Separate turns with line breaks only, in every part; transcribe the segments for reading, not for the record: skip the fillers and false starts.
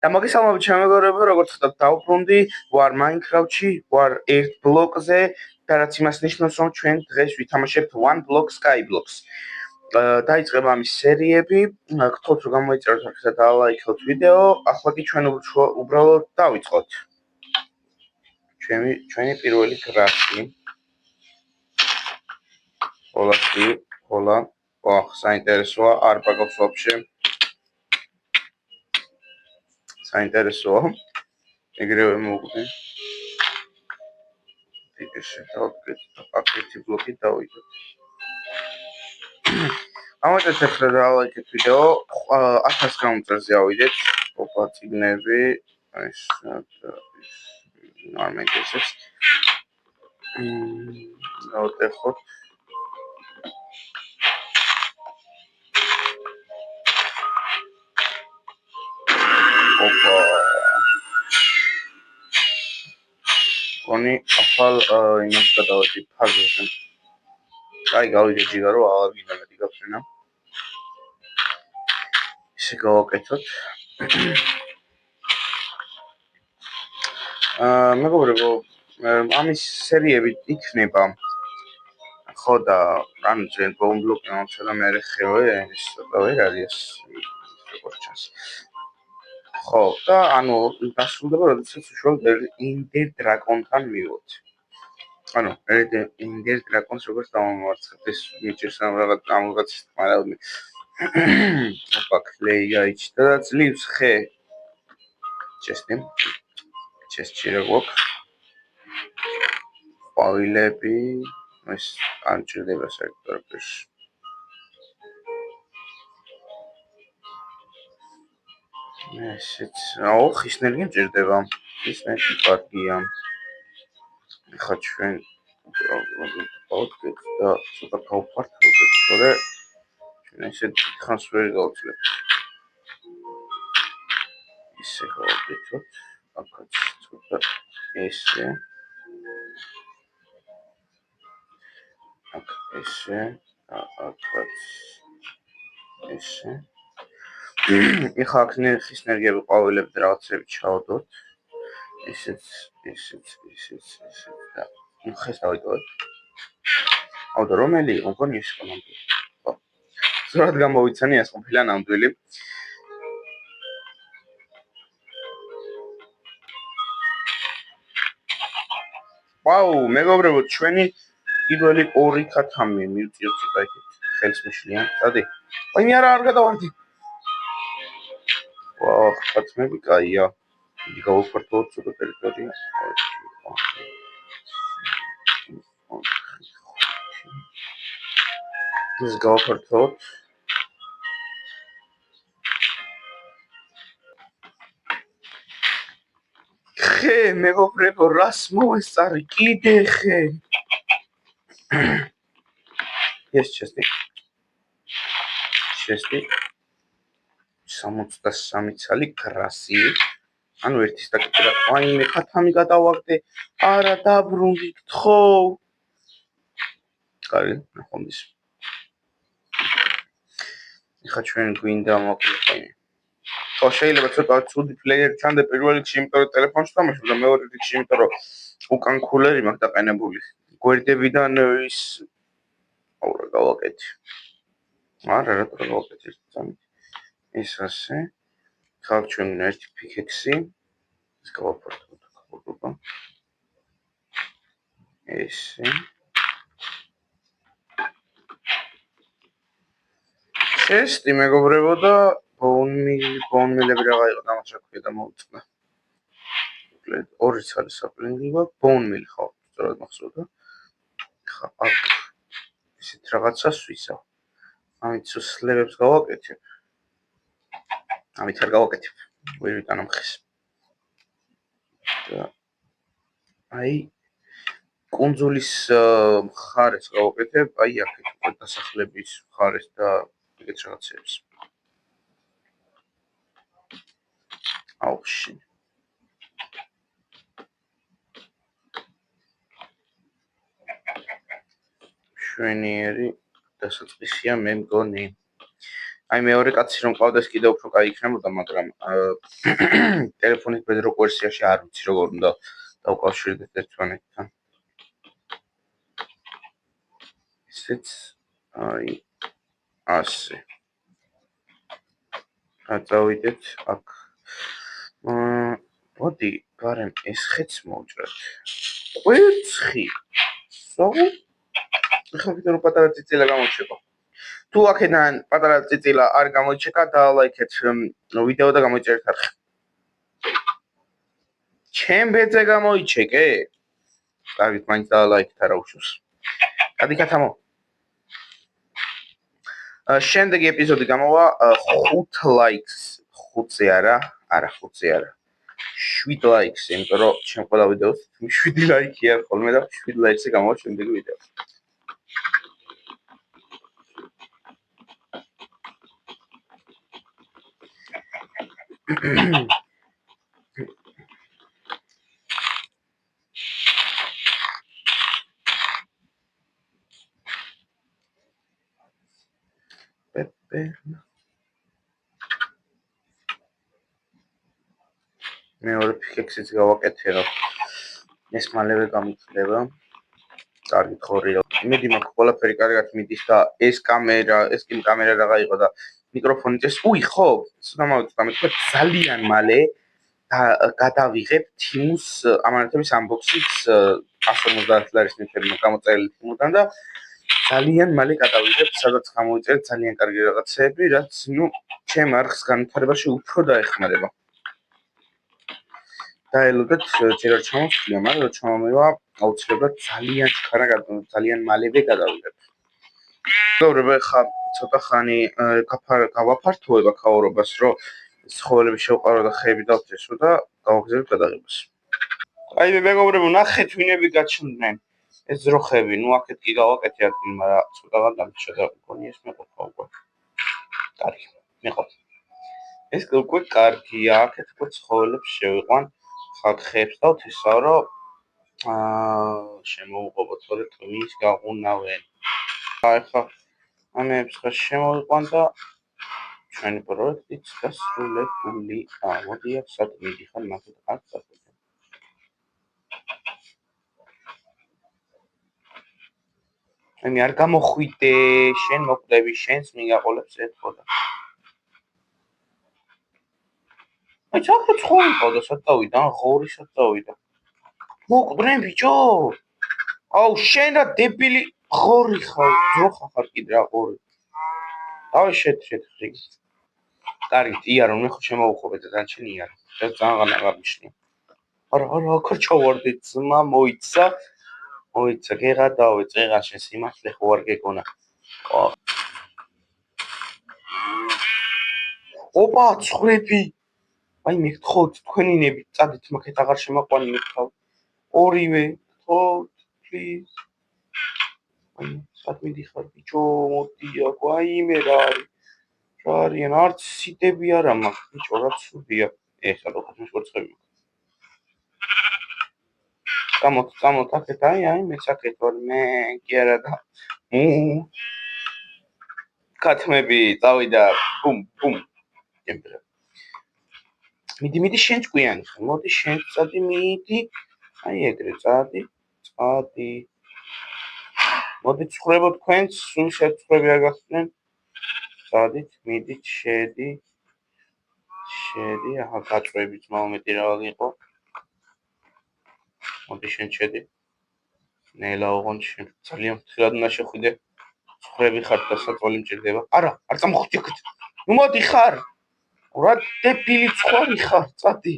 და მოგესალმებით ჩემეგობრებო, როგორც ხდათ დავბრუნდი, ვარ Minecraft-ში, ვარ ერთ ბლოკზე და რაც იმას ნიშნავს, რომ ჩვენ დღეს ვითამაშებთ One Block Skyblocks. დაიწყება ამის სერიები, გთხოვთ რომ გამოიწეროთ აქ და დაალაიქოთ ვიდეო, ახლა კი ჩვენ უბრალოდ დავიწყოთ. ჩვენი პირველი კრაფტი. ხოლა, საინტერესოა, არ პაკავს ვაფშე. საინტერესოა. ეგრევე მოვყვი. ისე პაკეტი ბლოკი დავიდოთ. ამიტომ ახლა დაალაიქეთ ვიდეო, 1000 გამომწერზე ავიდეთ. ოპა წიგნები, ეს არ მეკითხებს. დავტეხოთ. ოპა კონი ახალ იმას გადავედი ფაზაზე. აი გავიდე ჯიგარო, აღარ მეტი გაფრენა. ისე გავაკეთოთ. მეგობრებო, ამის სერიები იქნება. ხო და ანუ ჩვენ ბოუმ ბლოკი მომცა და მე ხევე ეს ვერ არის როგორც ჩანს. ხო და ანუ დასრულდება როდესაც უშუალოდ ინდერ დრაკონთან მივოთ. ანუ ინდერ დრაკონს როგორც დავამარცხებთ ეს მიჭირს ამ რაღაც მაგრამ ოპა კლეი გაიჩნდა და ძლივს ხე ჩესტი როგ ყვავილები ეს არ ჭირდება საერთოდ ესეც ხისნერი მჭირდება ხისნერი პარტია ხა ჩვენ უბრალოდ და ცოტა გავფართოვებთ თორე ჩვენ ესეთ ხანს ვერ გავწლებთ ისე გავაკეთოთ აქაც ცოტა ესე აქ ესე აქაც ესე ეხლა აქ ხისნერგები ყვავილები რაღაცები ჩავდოთ ესეც და ხეს დავიტოვებ აუდა რომელი იყო მგონი ეს კონამდე ხო ზოგადად გამოვიცანი ეს ყოფილა ნამდვილი ვაუ მეგობრებო ჩვენი პირველი ორი ქათამი მივწიოთ ცოტა იქით ხელს მიშლიან დადი აი მე არ გადავარდი ვაუ ქათმები კაია იგი გავუფართოვოთ ცოტა ტერიტორია ეს გავაფართოვოთ ხე მეგობრებო რას მოესწარი კიდე ხე ეს ჩესტი 63 ცალი კრასი ანუ ერთის დაკეთება აი მე ხათამი გადავაგდე არა დაბრუნდი გთხოვ კარგი ნახონდის ეხა ჩვენ გვინდა მოკლედ ხო შეიძლება ცოტა ცუდი პლეიერი ჩანდა პირველ რიგში იმიტომ რომ ტელეფონში თამაშობ და მეორე რიგში იმიტომ რომ უკან კულერი მაქვს დაყენებული გვერდებიდან ის აურა გავაკეთე არა რატო გავაკეთე ეს ასე ხალხ ჩვენ ერთი პიკექსი ეს გავაფართოვოთ ხდება ესე ჩესტი მეგობრებო და ბონმილები რაღა იყო დამაშა ქვია და მოვწყდა მოკლედ ორი ცალი საპლინგი გვაქვს ბონმილი ხო სწორად მახსოვდა ხა აქ ისეთ რაღაცას ვისავ ამით სლევებს გავაკეთებ ამით არ გავაკეთებ ვერ ვიტანო ხეს და აი კონძოლის მხარეს გავაკეთებ აი აქეთ დასახლების მხარეს და ეგეთ რაღაცებს აუში შვენიერი დასაწყისია მე მგონი აი მეორე კაცი რომ ყავდეს კიდევ უფრო კაი იქნებოდა, მაგრამ ტელეფონის ბედროკ ვერსიაში არ ვიცი როგორ უნდა დავკავშირდეთ ერთმანეთთან. ისეც აი ასე. წავიდეთ აქ. მოდი, გარემ ეს ხეც მოვჭრათ. ყვირცხი. სულ ახლა ვიდეო პატარა წიწილა გამოჩეკა. თუ აქედან პატარა წიწილა არ გამოჩეკა, დალაიქეთ ვიდეო და გამოიწერეთ არხი. ჩემ ბეძე გამოიჩეკე? კარგით, მაინც დალაიქეთ არა უშავს. გადიქათ ამო. შემდეგი ეპიზოდი გამოვა 5 ლაიქს. 5-ზე არა, 5-ზე არა. 7 ლაიქს, იმიტომ რომ ჩემ ყველა ვიდეოს 7 ლაიქი არ ხოლმე და 7 ლაიქზე გამოვა შემდეგი ვიდეო. მეორე ფიქექსიც გავაკეთე, რომ ეს მალევე გამიხდება. კარგით, ხორია. იმედი მაქვს, ყველაფერი კარგად მიდის და ეს კამერა რაღა იყო და მიკროფონი წეს. უი, ხო, ცუდამავით გამეთქვა ძალიან მალე გადავიღებ თიმუს ამანათების unboxing-ს 150 ლარის ნივთებმა გამოწერილი თიმუდან და ძალიან მალე გადავიღებ, სადაც გამოიწერეთ ძალიან კარგი რაღაცეები, რაც ჩემ არხს განვითარებაში უფრო დაეხმარება. დაელოდეთ ჯერ არ ჩამოვთვლია, მაგრამ რომ ჩამომევა, აუცილებლად ძალიან მალევე გადავიღებ. მეგობრებო, ხა ცოტა ხანი გავაფართოვებ აქაურობას, რომ ცხოველები შევყარო და ხეები დავწესო და გავაგზავნებ გადაღებას. აი მეგობრებო, ნახეთ ვინები გაჩნდნენ. ეს ძროხები, აქეთ კი გავაკეთე ადგილი, მაგრამ ცოტაღა დამჭირდა და მგონი ეს მეყოფა უკვე. კარგი, მეყოფ. ეს უკვე კარგია, აქეთ უკვე ცხოველებს შევიყვან. ხალ ხეებს დავთესავ, რომ შემოუყობოთ, თორე თმის გაყუნავენ. ახლა ამებს ხა შემოვიყვან და ჩვენი პროექტიც დასრულებულია. მოდი აქ სად მიდიხარ, მაგით არ წახვიდე. მე არ გამოხვიდე, შენ მოკვდები, შენს მიგაყოლებს ეთქოდა. აი ცოტა ცხოველი ყავდა, სად წავიდა? ღორი სად წავიდა? მოკვდნენ ბიჭო. აუ შენ რა დებილი ღორი ხარ, ძროხა ხარ კიდე რა ღორი. დავი შეთხრი. კარგით, იარო, მე ხო შემოუხობე და დანჩენი იარო. და ძალიან აღნიშნე. არა, აქ ჩავარდი, ძმა მოიცა, გეღა დავეწეღა შენ სიმართლე ხო არ გეკონა. ოპა, ცხრები. აი მეკითხოთ თქვენინები, წადით მაგეთ აღარ შემაყვანი მეკითხავ. ორივე, please. აი, სად მიდიხარ ბიჭო, მოდი აქ, აი მე რა არის. რა არიან, არც სიტები არა მაქვს, ბიჭო, რა ცუდია. ეხლა როგორ მიშორცხები. წამოთ აქეთ, აი, მეც აქეთ ვარ, მე კი არა და. კათმები, წავიდა, ბუმ. მიდი შენ ჭკვიანი ხარ, მოდი შენ წადი მიდი. აი ეგრე წადი. მოდი ცხრებო თქვენს, სულ შეცხრები არ გახსნენ. წადით, მიდით, შედი, ახლა გაწვევი ძმაუმეტი რა ვიყო. მოდი შენ შედი. ნელა ოღონდ შენ ძალიან ფრთხილად უნდა შეხვიდე. ცხრები ხარ და საწოლი მჭირდება. არა, არ წამოხვდი აქეთ. ნუ მოდი ხარ. რა დებილი ცხვარი ხარ, წადი.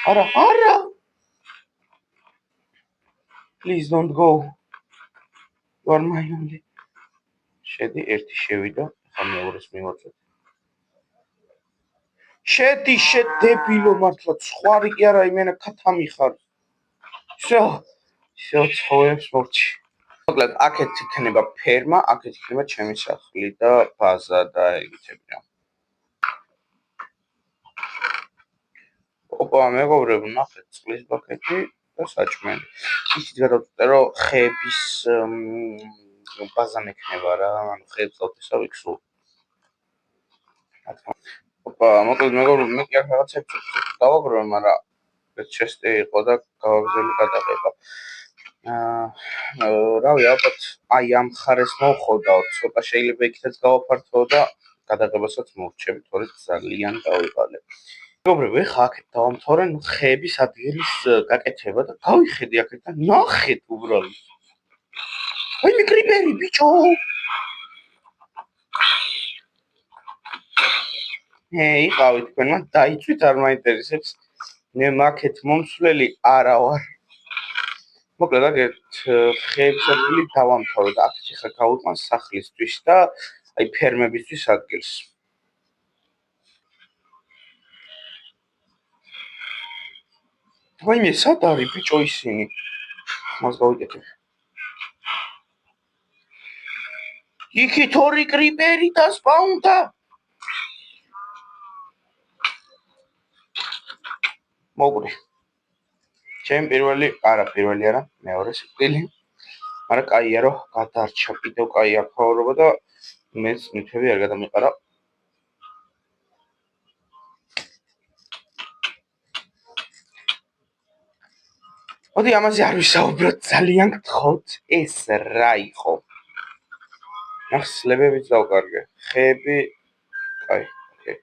არა. Please don't go. You are my only. შედი, ერთი შევიდა, ახლა მეორეს მივაწვევ. შედი, დებილო მართლა, ცხვარი კი არა, იმენა ქათამი ხარ. всё, ცხოველებს მორჩი. მოკლედ, აქეთ იქნება ფერმა, აქეთ იქნება ჩემი სახლი და ბაზა და ეგეთები რა. ოპა, მეგობრებო, ნახეთ, წყლის ბაკეტი და საჭმელი. ისიც გადავწყვიტე, რომ ხეების ბაზა მექნება რა, ანუ ხეებს დავთესავ იქ სულ. ოპა, მოკლედ მეგობრებო, მე კი აქ რაღაცებს დავაგროვე, მაგრამ ეს ჩესტი იყო და გავაგზავნე გადაღება. რავი, ალბათ აი ამ ხარეს მოვხოდაო, ცოტა შეიძლება იქითაც გავაფართოო და გადაღებასაც მოვრჩები, თორე ძალიან დავიყალე. მეგობრებო, ეხლა აქეთ დავამთავრე ხეების ადგილის გაკეთება და გავიხედე აქეთ და ნახეთ უბრალოდ. აი მე კრიპერი ბიჭო. იყავით თქვენ, მაგრამ დაიწვით არ მაინტერესებს. მე მაქეთ მომსვლელი არა ვარ. მოკლედ აქეთ ხეების ადგილი დავამთავრე და აქეთ ახლა გავიყვან სახლისთვის და აი ფერმებისთვის ადგილს. ვაიმე, სად არის ბიჭო ისინი? მას გავიკეთებ. იქით ორი კრიპერი დასპაუნდა. მოკლედ. ჩემი პირველი არა, მეორე სიკვდილი. მაგრამ კაია რომ გადარჩა კიდევ კაი აქაურობა და მეც ნიფები არ გადამიყარა. მოდი ამაზე არ ვისაუბროთ, ძალიან გთხოვთ, ეს რა იყო? ახსლებებიც დავკარგე. ხეები, კაი, ოკეი.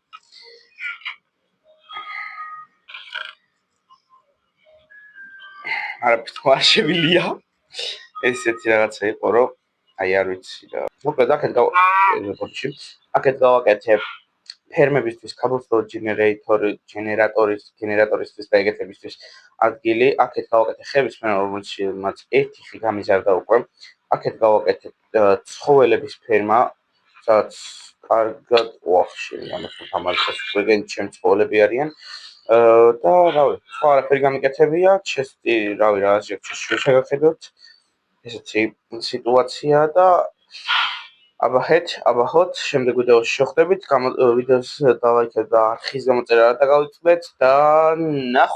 არაფერს არ შევილია. ესეთი რაღაცა იყო, რომ აი არ ვიცი რა. მოკლედ აქეთ გავაკეთებ ფერმებისთვის cobblestone გენერატორისთვის და ეგეთებისთვის ადგილი. აქეთ გავაკეთე ხეების ფერმა, რომელშიც ერთი ხი გამიზარდა უკვე. აქეთ გავაკეთე ცხოველების ფერმა, სადაც კარგად ვახში, ამასთან თამაშობს ვეგენ ჩემ ცხოველები არიან. და რავი, სხვა არაფერი გამიკეთებია, ჩესტი, რავი, რაღაცა შეგახედოთ. ესეთი სიტუაცია და აბაჰოთ, შემდეგ ვიდეოში შევხვდებით, ვიდეოს დალაიქეთ და არხის გამოწერა არ დაგავიწყდეთ და ნახვა